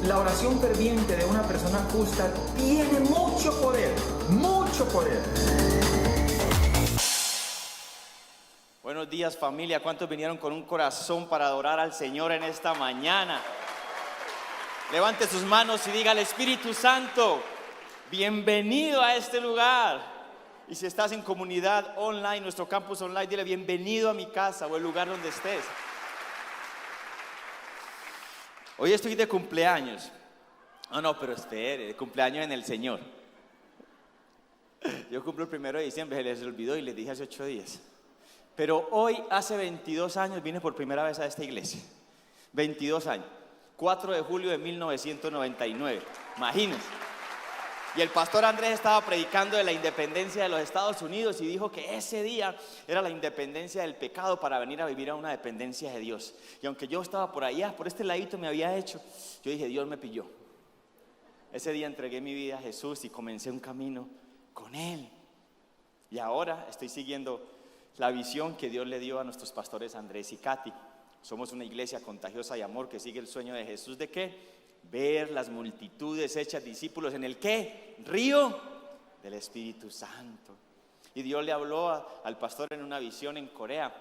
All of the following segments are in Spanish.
La oración ferviente de una persona justa tiene mucho poder, mucho poder. Buenos días, familia. ¿Cuántos vinieron con un corazón para adorar al Señor en esta mañana? Levante sus manos y diga al Espíritu Santo: bienvenido a este lugar. Y si estás en comunidad online, nuestro campus online, dile: bienvenido a mi casa o el lugar donde estés. Hoy estoy de cumpleaños. No, pero espere, de cumpleaños en el Señor. Yo cumplo el 1 de diciembre, se les olvidó y les dije hace 8 días. Pero hoy, hace 22 años, vine por primera vez a esta iglesia. 22 años. 4 de julio de 1999. Imagínense. Y el pastor Andrés estaba predicando de la independencia de los Estados Unidos y dijo que ese día era la independencia del pecado para venir a vivir a una dependencia de Dios. Y aunque yo estaba por allá, por este ladito me había hecho, yo dije: Dios me pilló. Ese día entregué mi vida a Jesús y comencé un camino con Él. Y ahora estoy siguiendo la visión que Dios le dio a nuestros pastores Andrés y Katy. Somos una iglesia contagiosa de amor que sigue el sueño de Jesús. ¿De qué? Ver las multitudes hechas discípulos en el ¿qué? Río del Espíritu Santo. Y Dios le habló al pastor en una visión en Corea,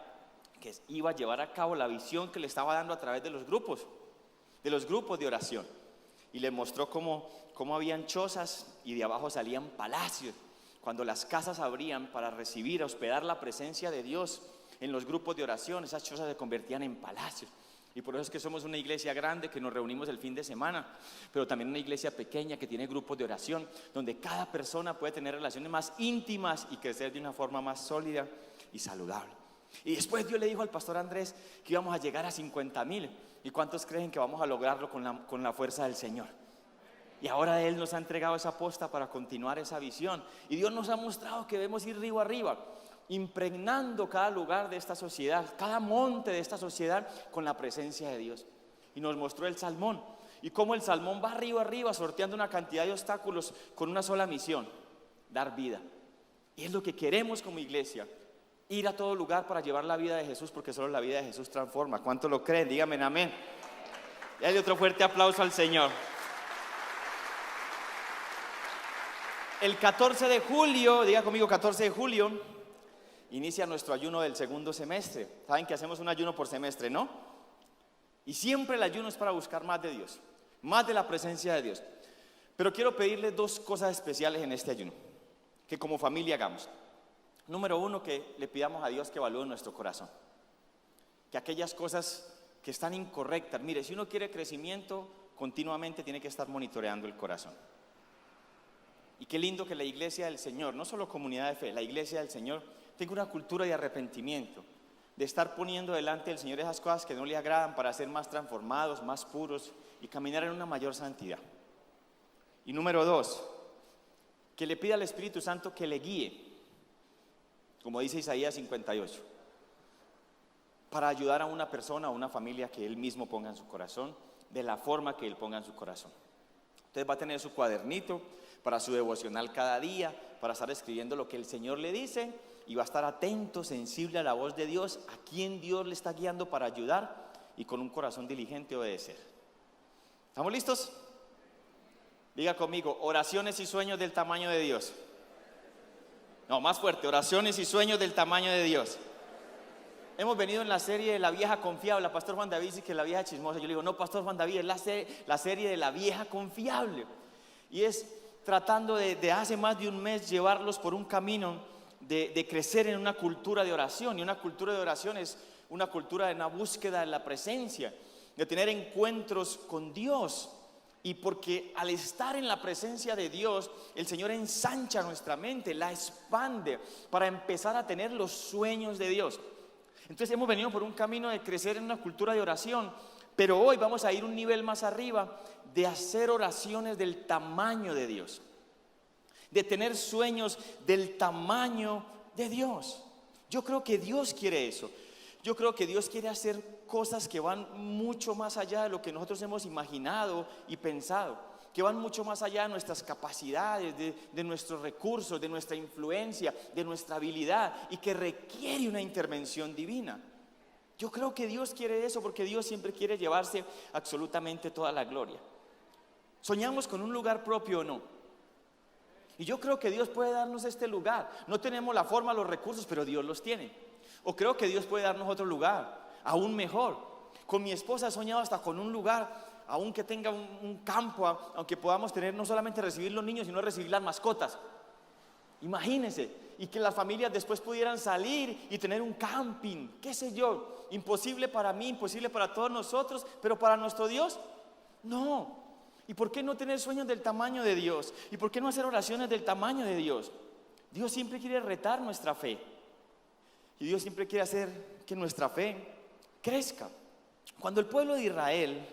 que iba a llevar a cabo la visión que le estaba dando a través de los grupos de oración. Y le mostró cómo habían chozas y de abajo salían palacios. Cuando las casas abrían para recibir, hospedar la presencia de Dios en los grupos de oración, esas chozas se convertían en palacios. Y por eso es que somos una iglesia grande que nos reunimos el fin de semana, pero también una iglesia pequeña que tiene grupos de oración donde cada persona puede tener relaciones más íntimas y crecer de una forma más sólida y saludable. Y después Dios le dijo al pastor Andrés que íbamos a llegar a 50,000. ¿Y cuántos creen que vamos a lograrlo con la fuerza del Señor? Y ahora Él nos ha entregado esa posta para continuar esa visión. Y Dios nos ha mostrado que debemos ir río arriba, impregnando cada lugar de esta sociedad, cada monte de esta sociedad con la presencia de Dios. Y nos mostró el salmón y cómo el salmón va río arriba sorteando una cantidad de obstáculos con una sola misión: dar vida. Y es lo que queremos como iglesia: ir a todo lugar para llevar la vida de Jesús, porque solo la vida de Jesús transforma. ¿Cuántos lo creen? Díganme amén. Y hay otro fuerte aplauso al Señor. El 14 de julio, diga conmigo 14 de julio, inicia nuestro ayuno del segundo semestre. Saben que hacemos un ayuno por semestre, ¿no? Y siempre el ayuno es para buscar más de Dios, más de la presencia de Dios. Pero quiero pedirles 2 cosas especiales en este ayuno, que como familia hagamos. Número 1, que le pidamos a Dios que evalúe nuestro corazón. Que aquellas cosas que están incorrectas, mire, si uno quiere crecimiento, continuamente tiene que estar monitoreando el corazón. Y qué lindo que la iglesia del Señor, no solo comunidad de fe, la iglesia del Señor tenga una cultura de arrepentimiento, de estar poniendo delante del Señor esas cosas que no le agradan para ser más transformados, más puros y caminar en una mayor santidad. Y número 2, que le pida al Espíritu Santo que le guíe, como dice Isaías 58, para ayudar a una persona o una familia que Él mismo ponga en su corazón, de la forma que Él ponga en su corazón. Entonces va a tener su cuadernito para su devocional cada día, para estar escribiendo lo que el Señor le dice, y va a estar atento, sensible a la voz de Dios, a quien Dios le está guiando para ayudar, y con un corazón diligente obedecer. ¿Estamos listos? Diga conmigo: oraciones y sueños del tamaño de Dios. No, más fuerte: oraciones y sueños del tamaño de Dios. Hemos venido en la serie de la vieja confiable. Pastor Juan David dice que es la vieja chismosa. Yo le digo: no, Pastor Juan David, es la serie de la vieja confiable. Y es tratando de hace más de un mes llevarlos por un camino de crecer en una cultura de oración. Y una cultura de oración es una cultura de una búsqueda de la presencia, de tener encuentros con Dios. Y porque al estar en la presencia de Dios, el Señor ensancha nuestra mente, la expande para empezar a tener los sueños de Dios. Entonces hemos venido por un camino de crecer en una cultura de oración, pero hoy vamos a ir un nivel más arriba, de hacer oraciones del tamaño de Dios, de tener sueños del tamaño de Dios. Yo creo que Dios quiere eso. Yo creo que Dios quiere hacer cosas que van mucho más allá de lo que nosotros hemos imaginado y pensado, que van mucho más allá de nuestras capacidades, de nuestros recursos, de nuestra influencia, de nuestra habilidad, y que requiere una intervención divina. Yo creo que Dios quiere eso, porque Dios siempre quiere llevarse absolutamente toda la gloria. ¿Soñamos con un lugar propio o no? Y yo creo que Dios puede darnos este lugar. No tenemos la forma, los recursos, pero Dios los tiene. O creo que Dios puede darnos otro lugar, aún mejor. Con mi esposa he soñado hasta con un lugar, aún que tenga un campo, aunque podamos tener no solamente recibir los niños, sino recibir las mascotas. Imagínense, y que las familias después pudieran salir y tener un camping, qué sé yo. Imposible para mí, imposible para todos nosotros, pero para nuestro Dios, no. ¿Y por qué no tener sueños del tamaño de Dios? ¿Y por qué no hacer oraciones del tamaño de Dios? Dios siempre quiere retar nuestra fe. Y Dios siempre quiere hacer que nuestra fe crezca. Cuando el pueblo de Israel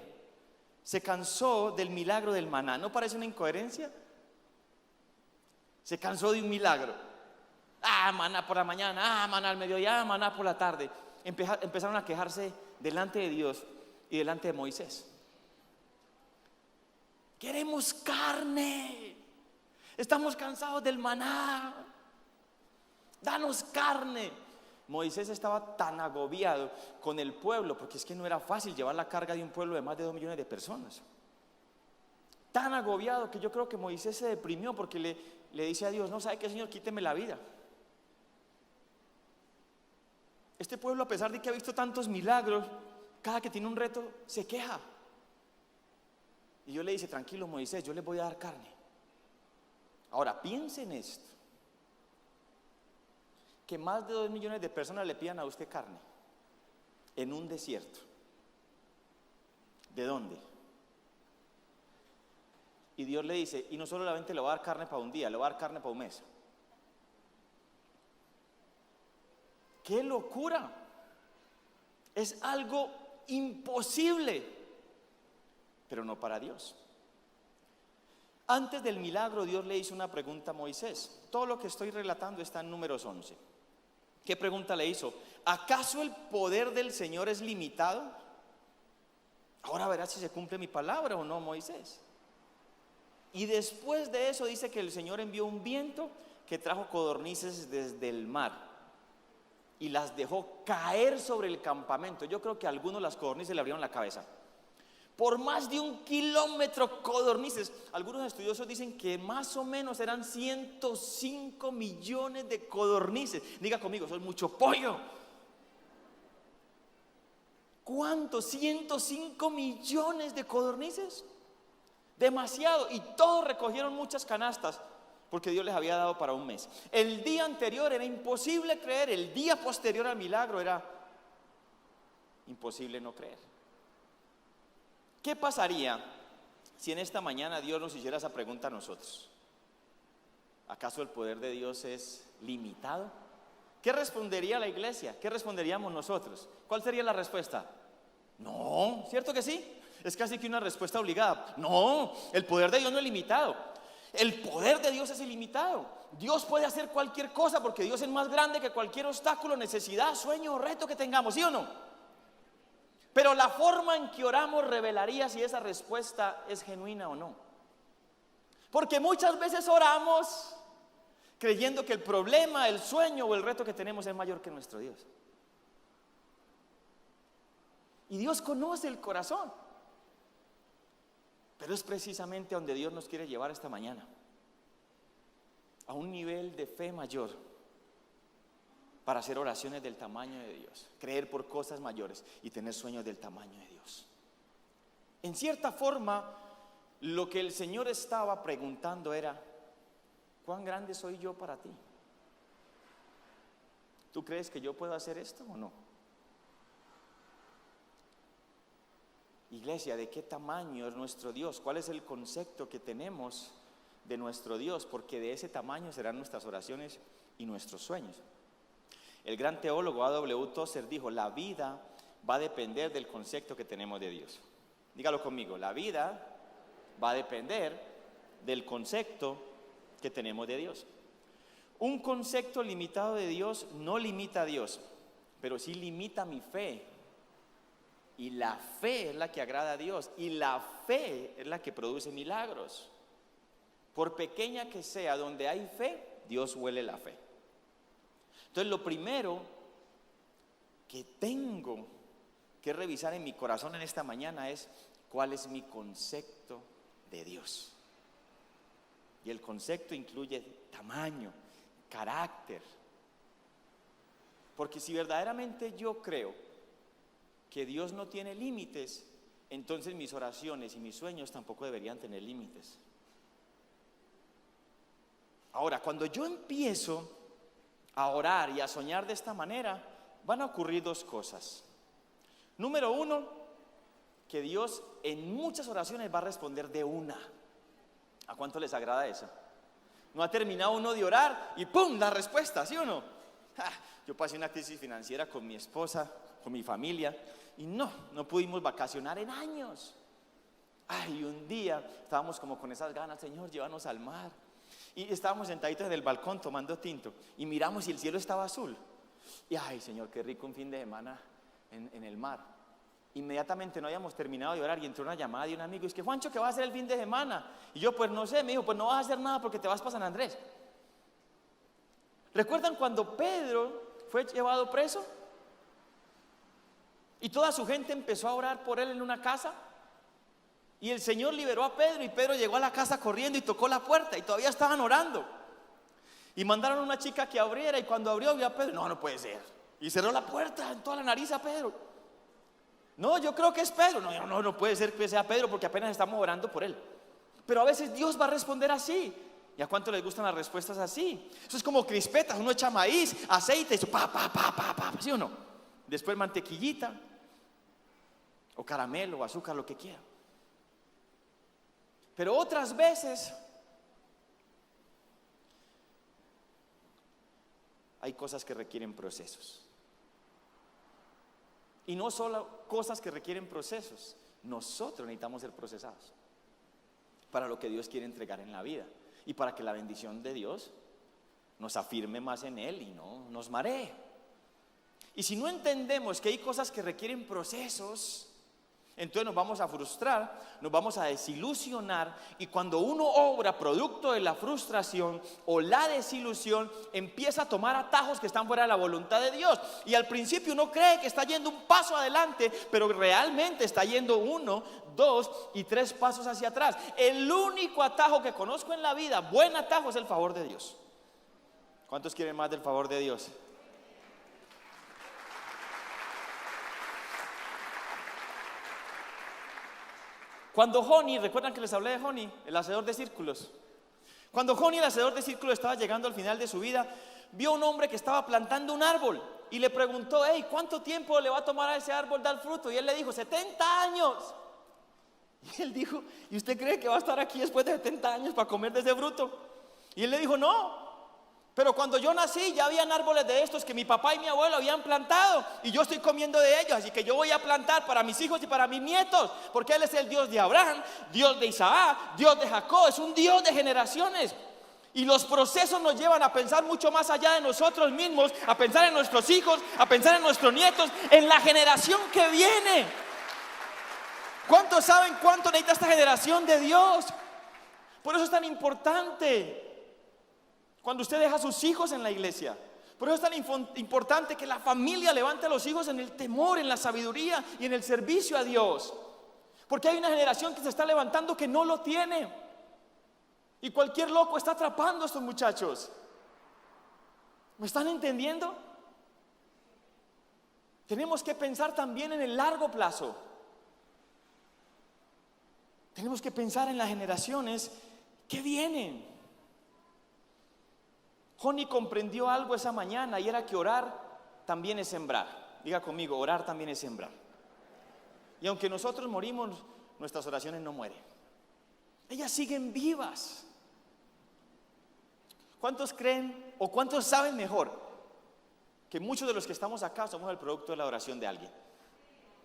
se cansó del milagro del maná, ¿no parece una incoherencia? Se cansó de un milagro. Maná por la mañana, maná al mediodía, maná por la tarde. Empezaron a quejarse delante de Dios y delante de Moisés. Queremos carne. Estamos cansados del maná. Danos carne. Moisés estaba tan agobiado con el pueblo, porque es que no era fácil llevar la carga de un pueblo de más de 2 millones de personas. Tan agobiado que yo creo que Moisés se deprimió porque le dice a Dios: no, ¿sabe qué, Señor? Quíteme la vida. Este pueblo, a pesar de que ha visto tantos milagros, cada que tiene un reto se queja. Y Dios le dice: tranquilo, Moisés, yo les voy a dar carne. Ahora piensen en esto, que más de 2 millones de personas le pidan a usted carne en un desierto. ¿De dónde? Y Dios le dice: y no solamente le va a dar carne para un día, le va a dar carne para un mes. ¡Qué locura! Es algo imposible, pero no para Dios. Antes del milagro, Dios le hizo una pregunta a Moisés. Todo lo que estoy relatando está en Números 11. ¿Qué pregunta le hizo? ¿Acaso el poder del Señor es limitado? Ahora verás si se cumple mi palabra o no, Moisés. Y después de eso dice que el Señor envió un viento que trajo codornices desde el mar y las dejó caer sobre el campamento. Yo creo que a algunos las codornices le abrieron la cabeza. Por más de 1 kilómetro codornices. Algunos estudiosos dicen que más o menos eran 105 millones de codornices. Diga conmigo, eso es mucho pollo. ¿Cuánto? 105 millones de codornices. Demasiado. Y todos recogieron muchas canastas, porque Dios les había dado para un mes. El día anterior era imposible creer. El día posterior al milagro era imposible no creer. ¿Qué pasaría si en esta mañana Dios nos hiciera esa pregunta a nosotros? ¿Acaso el poder de Dios es limitado? ¿Qué respondería la iglesia? ¿Qué responderíamos nosotros? ¿Cuál sería la respuesta? No, ¿cierto que sí? Es casi que una respuesta obligada. No, el poder de Dios no es limitado. El poder de Dios es ilimitado. Dios puede hacer cualquier cosa porque Dios es más grande que cualquier obstáculo, necesidad, sueño o reto que tengamos, ¿sí o no? Pero la forma en que oramos revelaría si esa respuesta es genuina o no. Porque muchas veces oramos creyendo que el problema, el sueño o el reto que tenemos es mayor que nuestro Dios. Y Dios conoce el corazón. Pero es precisamente a donde Dios nos quiere llevar esta mañana. A un nivel de fe mayor. Para hacer oraciones del tamaño de Dios, creer por cosas mayores y tener sueños del tamaño de Dios. En cierta forma, lo que el Señor estaba preguntando era: ¿cuán grande soy yo para ti? ¿Tú crees que yo puedo hacer esto o no? Iglesia, ¿de qué tamaño es nuestro Dios? ¿Cuál es el concepto que tenemos de nuestro Dios? Porque de ese tamaño serán nuestras oraciones y nuestros sueños. El gran teólogo A.W. Tozer dijo: la vida va a depender del concepto que tenemos de Dios. Dígalo conmigo: la vida va a depender del concepto que tenemos de Dios. Un concepto limitado de Dios no limita a Dios, pero sí limita mi fe. Y la fe es la que agrada a Dios, y la fe es la que produce milagros. Por pequeña que sea, donde hay fe, Dios huele la fe. Entonces lo primero que tengo que revisar en mi corazón en esta mañana es: ¿cuál es mi concepto de Dios. Y el concepto incluye tamaño, carácter. Porque si verdaderamente yo creo que Dios no tiene límites, entonces mis oraciones y mis sueños tampoco deberían tener límites. Ahora, cuando yo empiezo a orar y a soñar de esta manera, van a ocurrir dos cosas. Número uno, que Dios en muchas oraciones va a responder de una. ¿A cuánto les agrada eso? No ha terminado uno de orar y ¡pum! La respuesta, ¿sí o no? Yo pasé una crisis financiera con mi esposa, con mi familia, y no pudimos vacacionar en años. Y un día estábamos como con esas ganas, Señor, llévanos al mar. Y estábamos sentaditos en el balcón tomando tinto y miramos y el cielo estaba azul. Y ay, Señor, qué rico un fin de semana en el mar. Inmediatamente no habíamos terminado de orar y entró una llamada de un amigo. Y es que, Juancho, ¿qué vas a hacer el fin de semana? Y yo, pues no sé. Me dijo, pues no vas a hacer nada porque te vas para San Andrés. ¿Recuerdan cuando Pedro fue llevado preso? Y toda su gente empezó a orar por él en una casa. Y el Señor liberó a Pedro y Pedro llegó a la casa corriendo y tocó la puerta y todavía estaban orando. Y mandaron a una chica que abriera y cuando abrió vio a Pedro. No puede ser. Y cerró la puerta en toda la nariz a Pedro. No, yo creo que es Pedro. No puede ser que sea Pedro porque apenas estamos orando por él. Pero a veces Dios va a responder así. ¿Y a cuánto les gustan las respuestas así? Eso es como crispetas, uno echa maíz, aceite, y pa, ¿sí o no? Después mantequillita, o caramelo, o azúcar, lo que quiera. Pero otras veces hay cosas que requieren procesos. Y no solo cosas que requieren procesos, nosotros necesitamos ser procesados para lo que Dios quiere entregar en la vida y para que la bendición de Dios nos afirme más en Él y no nos maree. Y si no entendemos que hay cosas que requieren procesos, entonces nos vamos a frustrar, nos vamos a desilusionar, y cuando uno obra producto de la frustración o la desilusión, empieza a tomar atajos que están fuera de la voluntad de Dios. Y al principio uno cree que está yendo un paso adelante, pero realmente está yendo 1, 2 y 3 pasos hacia atrás. El único atajo que conozco en la vida, buen atajo, es el favor de Dios. ¿Cuántos quieren más del favor de Dios? Cuando Joni, ¿recuerdan que les hablé de Joni, el hacedor de círculos? Cuando Joni, el hacedor de círculos, estaba llegando al final de su vida, vio a un hombre que estaba plantando un árbol y le preguntó, ¿cuánto tiempo le va a tomar a ese árbol dar fruto? Y él le dijo, 70 años. Y él dijo, ¿y usted cree que va a estar aquí después de 70 años para comer de ese fruto? Y él le dijo, no. Pero cuando yo nací ya habían árboles de estos que mi papá y mi abuelo habían plantado y yo estoy comiendo de ellos, así que yo voy a plantar para mis hijos y para mis nietos, porque Él es el Dios de Abraham, Dios de Isaac, Dios de Jacob, es un Dios de generaciones. Y los procesos nos llevan a pensar mucho más allá de nosotros mismos, a pensar en nuestros hijos, a pensar en nuestros nietos, en la generación que viene. ¿Cuántos saben cuánto necesita esta generación de Dios? Por eso es tan importante cuando usted deja a sus hijos en la iglesia. Por eso es tan importante que la familia levante a los hijos en el temor, en la sabiduría y en el servicio a Dios. Porque hay una generación que se está levantando que no lo tiene. Y cualquier loco está atrapando a estos muchachos. ¿Me están entendiendo? Tenemos que pensar también en el largo plazo. Tenemos que pensar en las generaciones que vienen. Joni comprendió algo esa mañana y era que orar también es sembrar. Diga conmigo, orar también es sembrar. Y aunque nosotros morimos, nuestras oraciones no mueren. Ellas siguen vivas. ¿Cuántos creen o cuántos saben mejor que muchos de los que estamos acá somos el producto de la oración de alguien?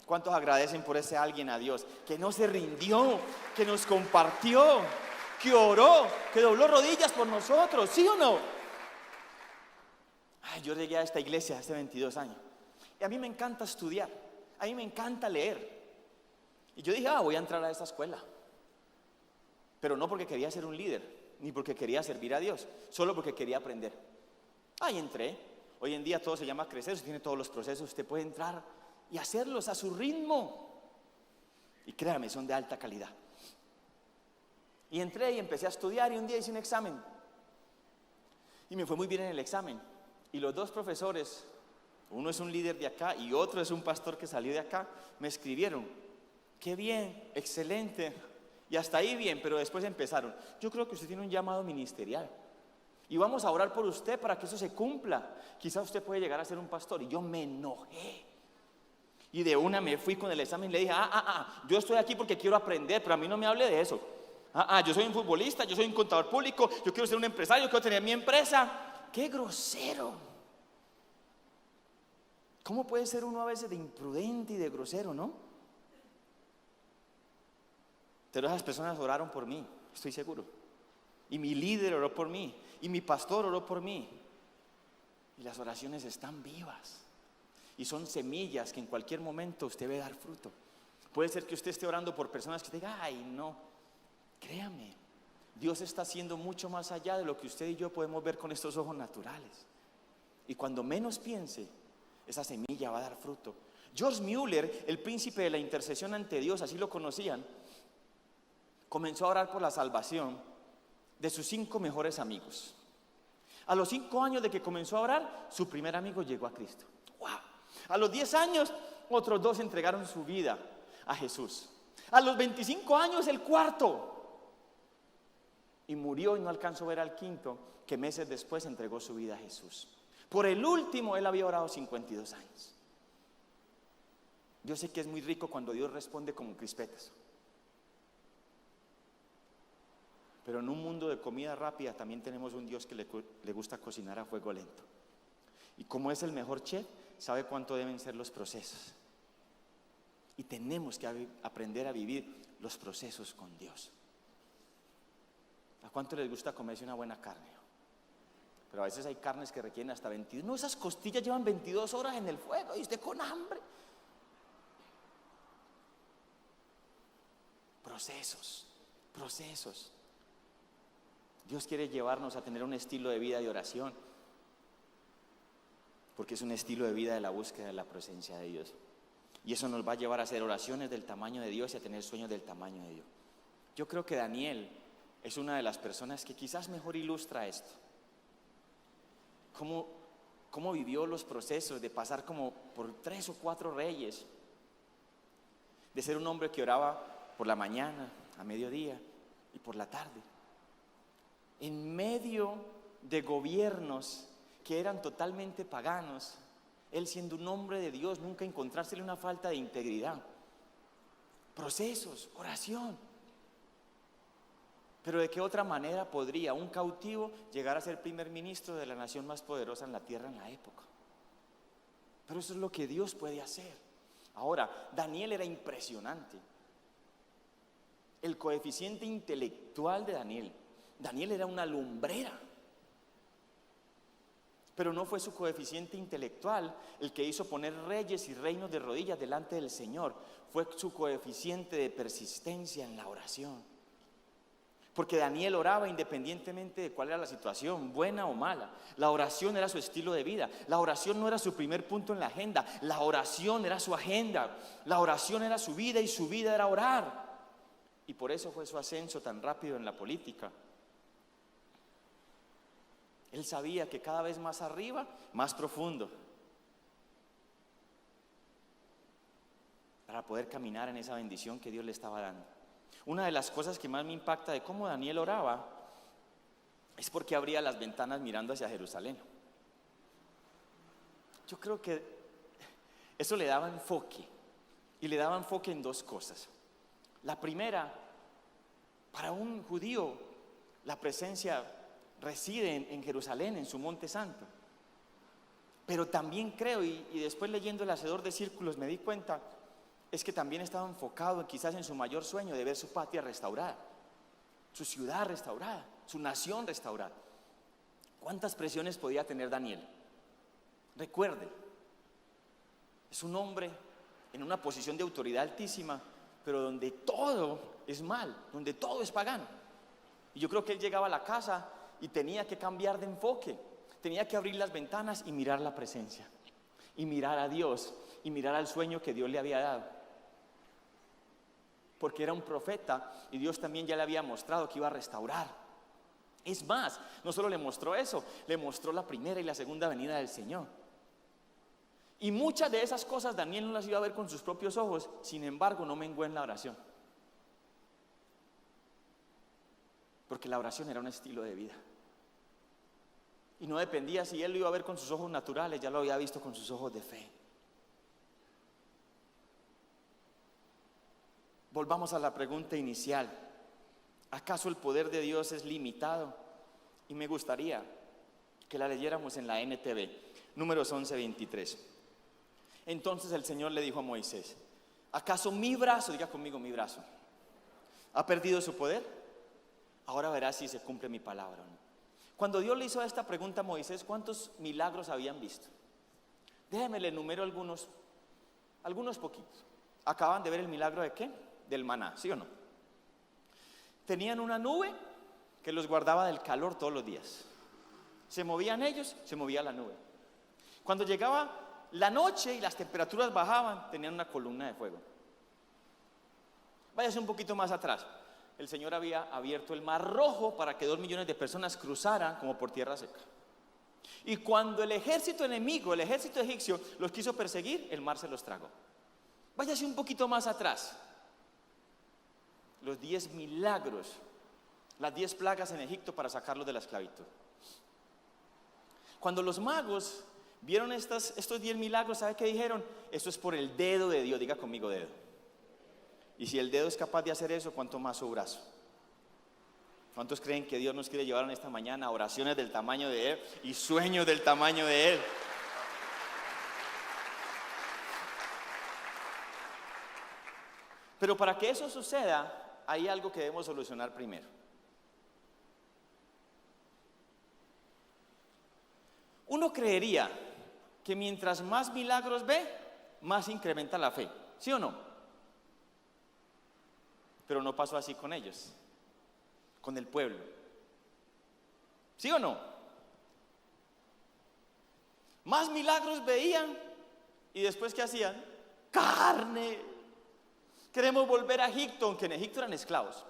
¿Cuántos agradecen por ese alguien a Dios que no se rindió, que nos compartió, que oró, que dobló rodillas por nosotros? ¿Sí o no? Yo llegué a esta iglesia hace 22 años y a mí me encanta estudiar, a mí me encanta leer. Y yo dije, voy a entrar a esta escuela. Pero no porque quería ser un líder, ni porque quería servir a Dios, solo porque quería aprender. Ahí entré. Hoy en día todo se llama crecer, usted tiene todos los procesos, usted puede entrar y hacerlos a su ritmo. Y créame, son de alta calidad. Y entré y empecé a estudiar y un día hice un examen. Y me fue muy bien en el examen. Y los dos profesores, uno es un líder de acá y otro es un pastor que salió de acá, me escribieron: qué bien, excelente. Y hasta ahí bien, pero después empezaron: yo creo que usted tiene un llamado ministerial y vamos a orar por usted para que eso se cumpla. Quizá usted puede llegar a ser un pastor. Y yo me enojé. Y de una me fui con el examen y le dije: yo estoy aquí porque quiero aprender, pero a mí no me hable de eso. Yo soy un futbolista, yo soy un contador público, yo quiero ser un empresario, yo quiero tener mi empresa. ¡Qué grosero! ¿Cómo puede ser uno a veces de imprudente y de grosero, no? Pero esas personas oraron por mí, estoy seguro. Y mi líder oró por mí, y mi pastor oró por mí. Y las oraciones están vivas. Y son semillas que en cualquier momento usted ve dar fruto. Puede ser que usted esté orando por personas que digan: ay, no. Créame, Dios está haciendo mucho más allá de lo que usted y yo podemos ver con estos ojos naturales. Y cuando menos piense, esa semilla va a dar fruto. George Mueller, el príncipe de la intercesión ante Dios, así lo conocían, comenzó a orar por la salvación de sus 5 mejores amigos. A los 5 años de que comenzó a orar, su primer amigo llegó a Cristo. ¡Wow! A los 10 años, otros 2 entregaron su vida a Jesús. A los 25 años, el cuarto. Y murió y no alcanzó a ver al quinto, que meses después entregó su vida a Jesús. Por el último, él había orado 52 años. Yo sé que es muy rico cuando Dios responde como crispetas. Pero en un mundo de comida rápida también tenemos un Dios que le gusta cocinar a fuego lento. Y como es el mejor chef, sabe cuánto deben ser los procesos. Y tenemos que aprender a vivir los procesos con Dios. ¿A cuánto les gusta comerse una buena carne? Pero a veces hay carnes que requieren hasta 22. No, esas costillas llevan 22 horas en el fuego y usted con hambre. Procesos. Dios quiere llevarnos a tener un estilo de vida de oración, porque es un estilo de vida de la búsqueda de la presencia de Dios. Y eso nos va a llevar a hacer oraciones del tamaño de Dios y a tener sueños del tamaño de Dios. Yo creo que Daniel es una de las personas que quizás mejor ilustra esto. Cómo vivió los procesos de pasar como por 3 o 4 reyes, de ser un hombre que oraba por la mañana, a mediodía y por la tarde, en medio de gobiernos que eran totalmente paganos. Él, siendo un hombre de Dios, nunca encontrársele una falta de integridad. Procesos, oración. Pero ¿de qué otra manera podría un cautivo llegar a ser primer ministro de la nación más poderosa en la tierra en la época? Pero eso es lo que Dios puede hacer. Ahora, Daniel era impresionante. El coeficiente intelectual de Daniel era una lumbrera. Pero no fue su coeficiente intelectual el que hizo poner reyes y reinos de rodillas delante del Señor. Fue su coeficiente de persistencia en la oración. Porque Daniel oraba independientemente de cuál era la situación, buena o mala. La oración era su estilo de vida. La oración no era su primer punto en la agenda. La oración era su agenda. La oración era su vida y su vida era orar. Y por eso fue su ascenso tan rápido en la política. Él sabía que cada vez más arriba, más profundo, para poder caminar en esa bendición que Dios le estaba dando. Una de las cosas que más me impacta de cómo Daniel oraba es porque abría las ventanas mirando hacia Jerusalén. Yo creo que eso le daba enfoque, y le daba enfoque en 2 cosas. La primera, para un judío, la presencia reside en Jerusalén, en su monte santo. Pero también creo, y después leyendo El Hacedor de Círculos me di cuenta, es que también estaba enfocado quizás en su mayor sueño de ver su patria restaurada, su ciudad restaurada, su nación restaurada. ¿Cuántas presiones podía tener Daniel? Recuerde, es un hombre en una posición de autoridad altísima, pero donde todo es mal, donde todo es pagano. Y yo creo que él llegaba a la casa y tenía que cambiar de enfoque, tenía que abrir las ventanas y mirar la presencia, y mirar a Dios, y mirar al sueño que Dios le había dado. porque era un profeta y Dios también ya le había mostrado que iba a restaurar. Es más, no solo le mostró eso, le mostró la primera y la segunda venida del Señor. Y muchas de esas cosas Daniel no las iba a ver con sus propios ojos, sin embargo no menguó en la oración. Porque la oración era un estilo de vida. Y no dependía si él lo iba a ver con sus ojos naturales, ya lo había visto con sus ojos de fe. Volvamos a la pregunta inicial. ¿Acaso el poder de Dios es limitado? Y me gustaría que la leyéramos en la NTV, Números 11:23. Entonces el Señor le dijo a Moisés: ¿acaso mi brazo, diga conmigo, mi brazo, ha perdido su poder? Ahora verás si se cumple mi palabra o no. Cuando Dios le hizo esta pregunta a Moisés, ¿cuántos milagros habían visto? Déjeme le enumero algunos poquitos. Acaban de ver el milagro de ¿qué? Del maná, ¿sí o no? Tenían una nube que los guardaba del calor todos los días. Se movían ellos, se movía la nube. Cuando llegaba la noche y las temperaturas bajaban, tenían una columna de fuego. Váyase un poquito más atrás. El Señor había abierto el Mar Rojo para que 2 millones de personas cruzaran como por tierra seca. Y cuando el ejército enemigo, el ejército egipcio, los quiso perseguir, el mar se los tragó. Váyase un poquito más atrás. Los 10 milagros, las 10 plagas en Egipto para sacarlos de la esclavitud. Cuando los magos vieron estos 10 milagros, ¿sabe qué dijeron? Eso es por el dedo de Dios, diga conmigo dedo. Y si el dedo es capaz de hacer eso, ¿cuánto más su brazo? ¿Cuántos creen que Dios nos quiere llevar en esta mañana a oraciones del tamaño de Él y sueños del tamaño de Él? Pero para que eso suceda, hay algo que debemos solucionar primero. Uno creería que mientras más milagros ve, más incrementa la fe, ¿sí o no? Pero no pasó así con ellos, con el pueblo, ¿sí o no? Más milagros veían y después ¿qué hacían? ¡Carne! Queremos volver a Egipto, aunque en Egipto eran esclavos.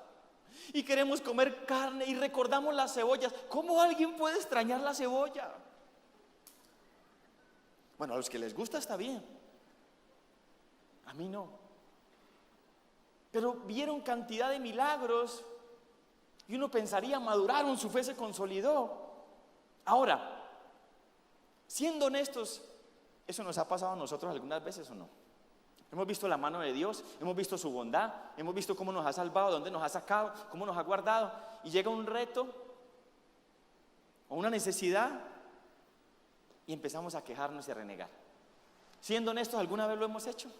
Y queremos comer carne y recordamos las cebollas. ¿Cómo alguien puede extrañar la cebolla? Bueno, a los que les gusta está bien. A mí no. Pero vieron cantidad de milagros y uno pensaría, maduraron, su fe se consolidó. Ahora, siendo honestos, ¿eso nos ha pasado a nosotros algunas veces o no? Hemos visto la mano de Dios, hemos visto su bondad, hemos visto cómo nos ha salvado, dónde nos ha sacado, cómo nos ha guardado. Y llega un reto o una necesidad y empezamos a quejarnos y a renegar. Siendo honestos, ¿alguna vez lo hemos hecho?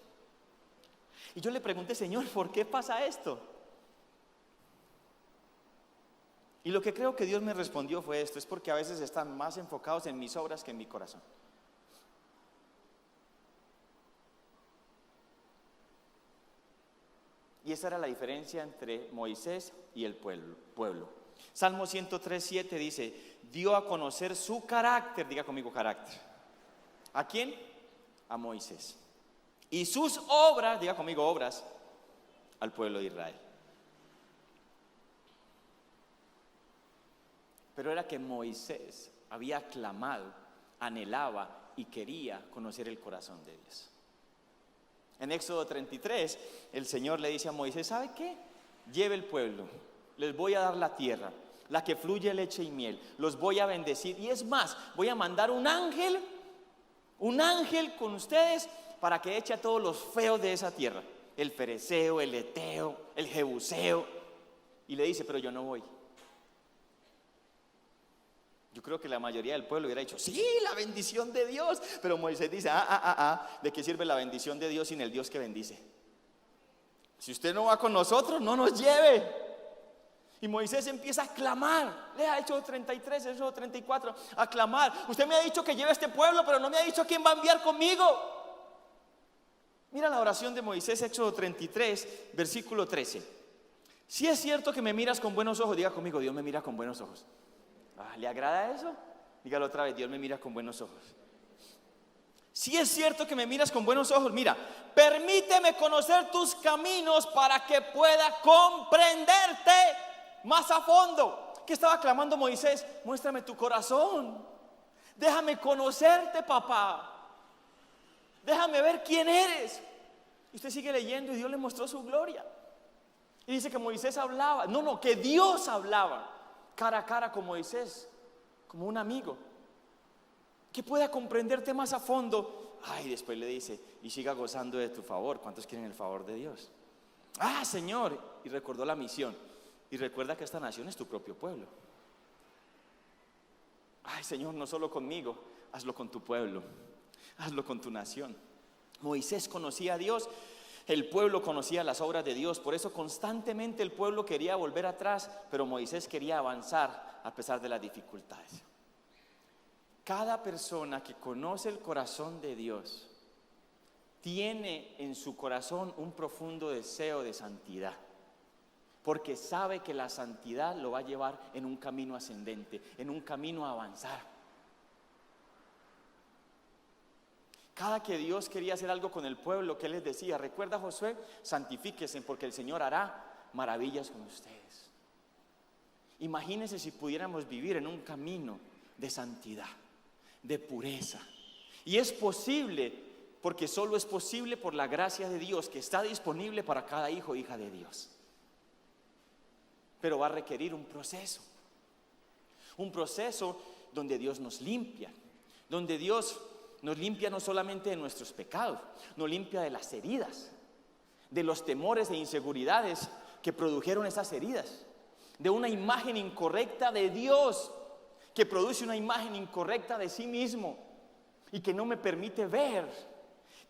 Y yo le pregunté, Señor, ¿por qué pasa esto? Y lo que creo que Dios me respondió fue esto: es porque a veces están más enfocados en mis obras que en mi corazón. Y esa era la diferencia entre Moisés y el pueblo. Salmo 103:7 dice: dio a conocer su carácter, diga conmigo carácter. ¿A quién? A Moisés. Y sus obras, diga conmigo obras, al pueblo de Israel. Pero era que Moisés había clamado, anhelaba y quería conocer el corazón de Dios. En Éxodo 33, el Señor le dice a Moisés: ¿sabe qué? Lleve el pueblo, les voy a dar la tierra, la que fluye leche y miel, los voy a bendecir. Y es más, voy a mandar un ángel con ustedes para que eche a todos los feos de esa tierra, el fereceo, el eteo, el jebuseo. Y le dice: pero yo no voy. Yo creo que la mayoría del pueblo hubiera dicho: sí, la bendición de Dios. Pero Moisés dice: ¿de qué sirve la bendición de Dios sin el Dios que bendice? Si usted no va con nosotros, no nos lleve. Y Moisés empieza a clamar. Lea Éxodo 33, Éxodo 34, a clamar: usted me ha dicho que lleve a este pueblo, pero no me ha dicho a quién va a enviar conmigo. Mira la oración de Moisés, Éxodo 33, versículo 13. Si es cierto que me miras con buenos ojos, diga conmigo: Dios me mira con buenos ojos. ¿Le agrada eso? Dígalo otra vez: Dios me mira con buenos ojos. Si es cierto que me miras con buenos ojos, mira, permíteme conocer tus caminos para que pueda comprenderte más a fondo. ¿Qué estaba clamando Moisés? Muéstrame tu corazón. Déjame conocerte, papá. Déjame ver quién eres. Y usted sigue leyendo y Dios le mostró su gloria. Y dice que Moisés hablaba, que Dios hablaba cara a cara con Moisés, como un amigo, que pueda comprenderte más a fondo. Ay, después le dice, y siga gozando de tu favor. ¿Cuántos quieren el favor de Dios? Ah, Señor, y recordó la misión. Y recuerda que esta nación es tu propio pueblo. Ay, Señor, no solo conmigo, hazlo con tu pueblo, hazlo con tu nación. Moisés conocía a Dios, el pueblo conocía las obras de Dios. Por eso constantemente el pueblo quería volver atrás, pero Moisés quería avanzar a pesar de las dificultades. Cada persona que conoce el corazón de Dios tiene en su corazón un profundo deseo de santidad, porque sabe que la santidad lo va a llevar en un camino ascendente, en un camino a avanzar. Cada que Dios quería hacer algo con el pueblo, ¿qué les decía? Recuerda, Josué, santifíquense porque el Señor hará maravillas con ustedes. Imagínense si pudiéramos vivir en un camino de santidad, de pureza. Y es posible, porque solo es posible por la gracia de Dios que está disponible para cada hijo e hija de Dios. Pero va a requerir un proceso donde Dios nos limpia, donde Dios nos limpia no solamente de nuestros pecados, nos limpia de las heridas, de los temores e inseguridades que produjeron esas heridas, de una imagen incorrecta de Dios que produce una imagen incorrecta de sí mismo y que no me permite ver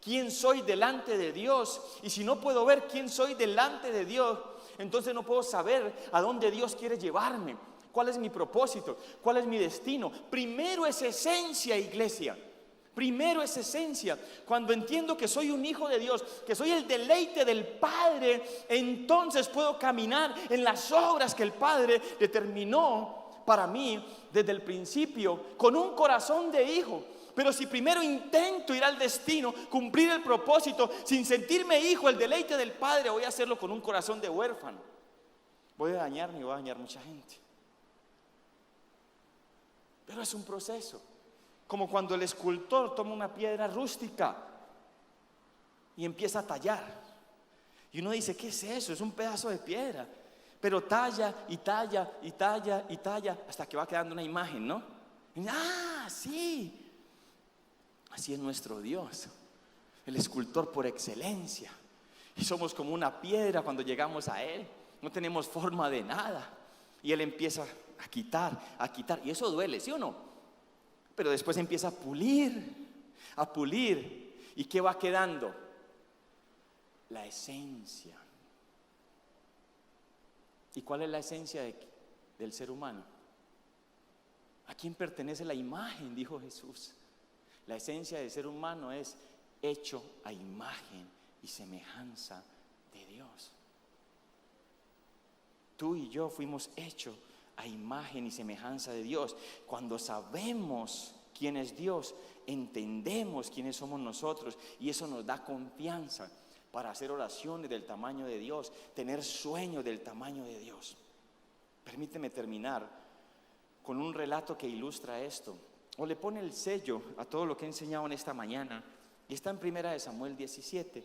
quién soy delante de Dios. Y si no puedo ver quién soy delante de Dios, entonces no puedo saber a dónde Dios quiere llevarme, cuál es mi propósito, cuál es mi destino. Primero es esencia, iglesia. Primero es esencia. Cuando entiendo que soy un hijo de Dios, que soy el deleite del Padre, entonces puedo caminar en las obras que el Padre determinó para mí desde el principio, con un corazón de hijo. Pero si primero intento ir al destino, cumplir el propósito, sin sentirme hijo, el deleite del Padre, voy a hacerlo con un corazón de huérfano. Voy a dañarme y voy a dañar mucha gente. Pero es un proceso. Como cuando el escultor toma una piedra rústica y empieza a tallar. Y uno dice, ¿qué es eso? Es un pedazo de piedra. Pero talla y talla y talla y talla hasta que va quedando una imagen, ¿no? Y, sí. Así es nuestro Dios, el escultor por excelencia. Y somos como una piedra cuando llegamos a Él. No tenemos forma de nada. Y Él empieza a quitar. Y eso duele, ¿sí o no? Pero después empieza a pulir. ¿Y qué va quedando? La esencia. ¿Y cuál es la esencia del ser humano? ¿A quién pertenece la imagen? Dijo Jesús. La esencia del ser humano es hecho a imagen y semejanza de Dios. Tú y yo fuimos hechos a imagen y semejanza de Dios. Cuando sabemos quién es Dios, entendemos quiénes somos nosotros, y eso nos da confianza para hacer oraciones del tamaño de Dios, tener sueños del tamaño de Dios. Permíteme terminar con un relato que ilustra esto, o le pone el sello a todo lo que he enseñado en esta mañana, y está en 1 Samuel 17.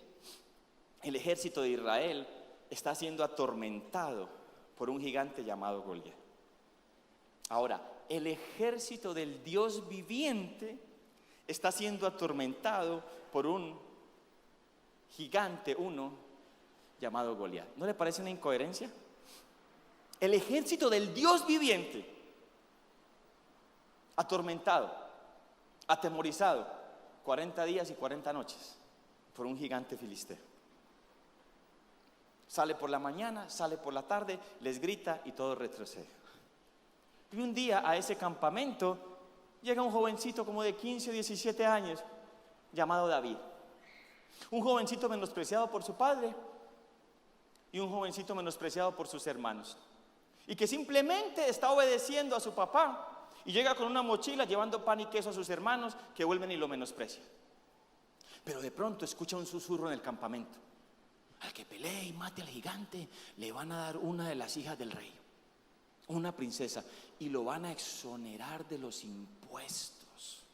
El ejército de Israel está siendo atormentado por un gigante llamado Goliat. Ahora, el ejército del Dios viviente está siendo atormentado por un gigante, llamado Goliat. ¿No le parece una incoherencia? El ejército del Dios viviente, atormentado, atemorizado, 40 días y 40 noches por un gigante filisteo. Sale por la mañana, sale por la tarde, les grita y todo retrocede. Y un día a ese campamento llega un jovencito como de 15 o 17 años llamado David. Un jovencito menospreciado por su padre y un jovencito menospreciado por sus hermanos, y que simplemente está obedeciendo a su papá, y llega con una mochila llevando pan y queso a sus hermanos, que vuelven y lo menosprecian. Pero de pronto escucha un susurro en el campamento: al que pelee y mate al gigante le van a dar una de las hijas del rey, una princesa, y lo van a exonerar de los impuestos.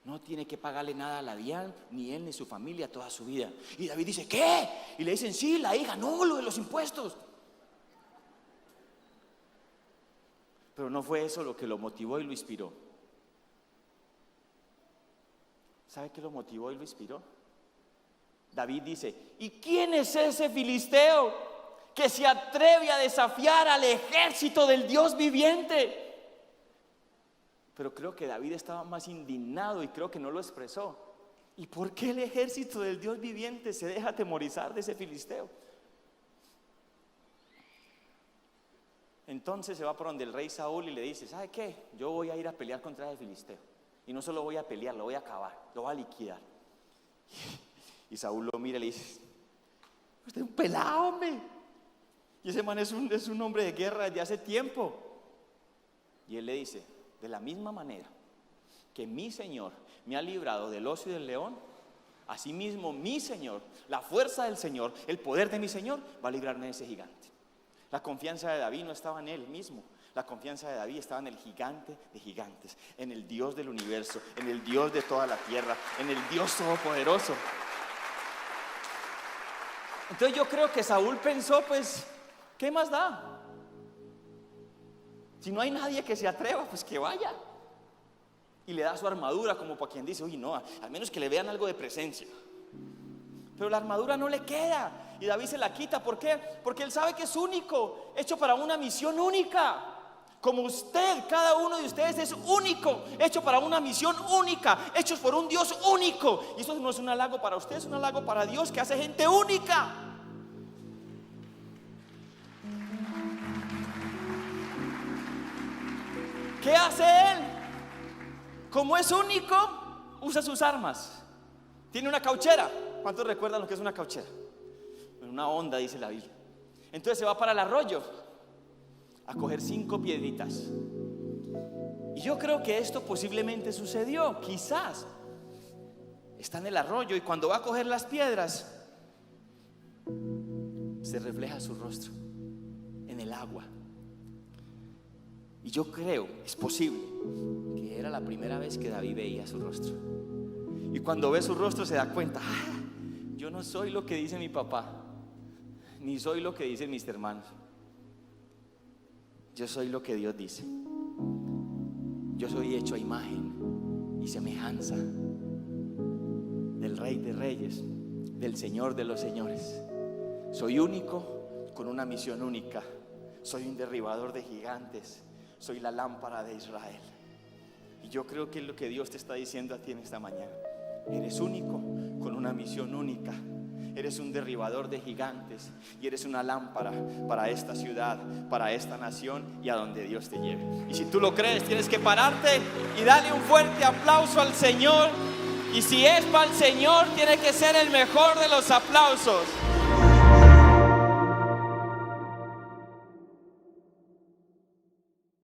No tiene que pagarle nada a la DIAN, ni él ni su familia, toda su vida. Y David dice: ¿qué? Y le dicen: sí, la hija. No, lo de los impuestos. Pero no fue eso lo que lo motivó y lo inspiró. ¿Sabe qué lo motivó y lo inspiró? David dice: ¿y quién es ese filisteo que se atreve a desafiar al ejército del Dios viviente? Pero creo que David estaba más indignado y creo que no lo expresó. ¿Y por qué el ejército del Dios viviente se deja atemorizar de ese filisteo? Entonces se va por donde el rey Saúl y le dice: ¿sabe qué? Yo voy a ir a pelear contra ese filisteo. Y no solo voy a pelear, lo voy a acabar, lo voy a liquidar. Y Saúl lo mira y le dice: usted es un pelado, hombre. Y ese man es un hombre de guerra desde hace tiempo. Y él le dice: de la misma manera que mi Señor me ha librado del oso y del león, asimismo mi Señor, la fuerza del Señor, el poder de mi Señor, va a librarme de ese gigante. La confianza de David no estaba en él mismo. La confianza de David estaba en el gigante de gigantes, en el Dios del universo, en el Dios de toda la tierra, en el Dios todopoderoso. Entonces yo creo que Saúl pensó: pues, ¿qué más da? Si no hay nadie que se atreva, pues que vaya. Y le da su armadura como para quien dice: uy, no, al menos que le vean algo de presencia. Pero la armadura no le queda y David se la quita. ¿Por qué? Porque él sabe que es único, hecho para una misión única. Como usted, cada uno de ustedes es único, hecho para una misión única, hechos por un Dios único. Y eso no es un halago para usted, es un halago para Dios, que hace gente única. ¿Qué hace él? Como es único, usa sus armas. Tiene una cauchera. ¿Cuántos recuerdan lo que es una cauchera? Una honda, dice la Biblia. Entonces se va para el arroyo a coger 5 piedritas. Y yo creo que esto posiblemente sucedió. Quizás está en el arroyo y cuando va a coger las piedras se refleja su rostro en el agua. Y yo creo, es posible, que era la primera vez que David veía su rostro. Y cuando ve su rostro se da cuenta: yo no soy lo que dice mi papá, ni soy lo que dicen mis hermanos. Yo soy lo que Dios dice. Yo soy hecho a imagen y semejanza del Rey de Reyes, del Señor de los Señores. Soy único con una misión única. Soy un derribador de gigantes. Soy la lámpara de Israel. Y yo creo que es lo que Dios te está diciendo a ti en esta mañana. Eres único con una misión única. Eres un derribador de gigantes y eres una lámpara para esta ciudad, para esta nación y a donde Dios te lleve. Y si tú lo crees, tienes que pararte y darle un fuerte aplauso al Señor. Y si es para el Señor, tiene que ser el mejor de los aplausos.